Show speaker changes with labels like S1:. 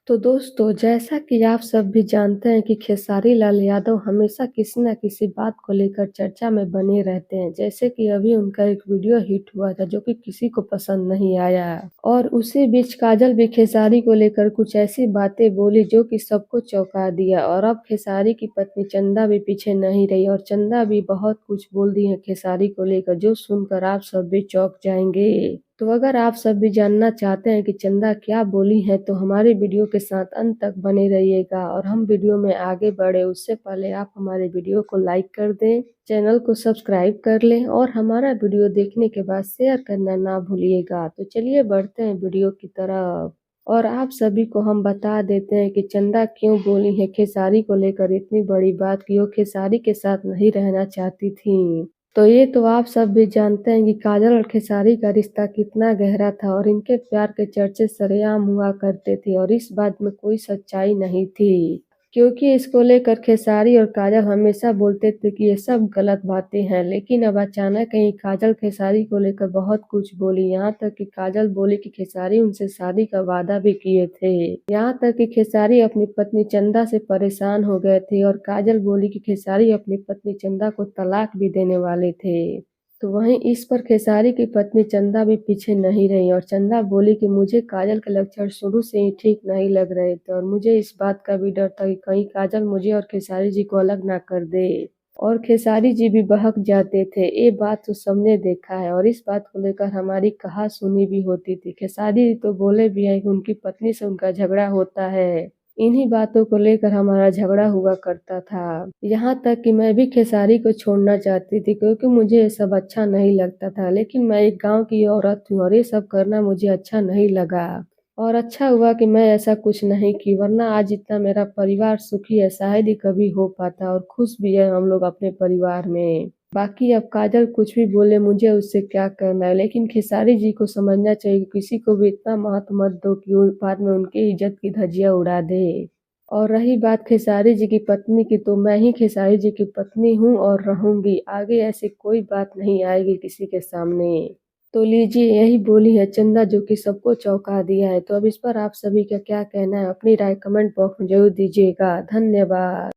S1: तो दोस्तों, जैसा कि आप सब भी जानते हैं कि खेसारी लाल यादव हमेशा किसी न किसी बात को लेकर चर्चा में बने रहते हैं। जैसे कि अभी उनका एक वीडियो हिट हुआ था जो कि किसी को पसंद नहीं आया और उसी बीच काजल भी खेसारी को लेकर कुछ ऐसी बातें बोली जो कि सबको चौंका दिया। और अब खेसारी की पत्नी चंदा भी पीछे नहीं रही और चंदा भी बहुत कुछ बोल दी है खेसारी को लेकर, जो सुनकर आप सब भी चौंक जाएंगे। तो अगर आप सब भी जानना चाहते हैं कि चंदा क्या बोली है तो हमारे वीडियो के साथ अंत तक बने रहिएगा। और हम वीडियो में आगे बढ़े उससे पहले आप हमारे वीडियो को लाइक कर दें, चैनल को सब्सक्राइब कर लें और हमारा वीडियो देखने के बाद शेयर करना ना भूलिएगा। तो चलिए बढ़ते हैं वीडियो की तरफ। और आप सभी को हम बता देते हैं कि चंदा क्यों बोली है खेसारी को लेकर इतनी बड़ी बात कि वो खेसारी के साथ नहीं रहना चाहती थी। तो ये तो आप सब भी जानते हैं कि काजल और खेसारी का रिश्ता कितना गहरा था और इनके प्यार के चर्चे सरेआम हुआ करते थे और इस बात में कोई सच्चाई नहीं थी, क्योंकि इसको लेकर खेसारी और काजल हमेशा बोलते थे कि ये सब गलत बातें हैं। लेकिन अब अचानक कहीं काजल खेसारी को लेकर बहुत कुछ बोली, यहाँ तक कि काजल बोली कि खेसारी उनसे शादी का वादा भी किए थे। यहाँ तक कि खेसारी अपनी पत्नी चंदा से परेशान हो गए थे और काजल बोली कि खेसारी अपनी पत्नी चंदा को तलाक भी देने वाले थे। तो वहीं इस पर खेसारी की पत्नी चंदा भी पीछे नहीं रही और चंदा बोली कि मुझे काजल के लक्षण शुरू से ही ठीक नहीं लग रहे थे और मुझे इस बात का भी डर था कि कहीं काजल मुझे और खेसारी जी को अलग ना कर दे। और खेसारी जी भी बहक जाते थे। ये बात तो सबने देखा है और इस बात को लेकर हमारी कहा सुनी भी होती थी। खेसारी तो बोले भी हैं कि उनकी पत्नी से उनका झगड़ा होता है, इन्हीं बातों को लेकर हमारा झगड़ा हुआ करता था। यहाँ तक कि मैं भी खेसारी को छोड़ना चाहती थी क्योंकि मुझे ये सब अच्छा नहीं लगता था, लेकिन मैं एक गांव की औरत हूँ और ये सब करना मुझे अच्छा नहीं लगा। और अच्छा हुआ कि मैं ऐसा कुछ नहीं की, वरना आज इतना मेरा परिवार सुखी है शायद ही कभी हो पाता। और खुश भी है हम लोग अपने परिवार में। बाकी अब काजल कुछ भी बोले, मुझे उससे क्या करना है, लेकिन खेसारी जी को समझना चाहिए कि किसी को भी इतना महत्व मत दो कि वो बाद में उनकी इज्जत की धज्जियां उड़ा दे। और रही बात खेसारी जी की पत्नी की, तो मैं ही खेसारी जी की पत्नी हूँ और रहूंगी। आगे ऐसी कोई बात नहीं आएगी किसी के सामने। तो लीजिए, यही बोली है चंदा जो कि सबको चौंका दिया है। तो अब इस पर आप सभी का क्या कहना है, अपनी राय कमेंट बॉक्स में जरूर दीजिएगा। धन्यवाद।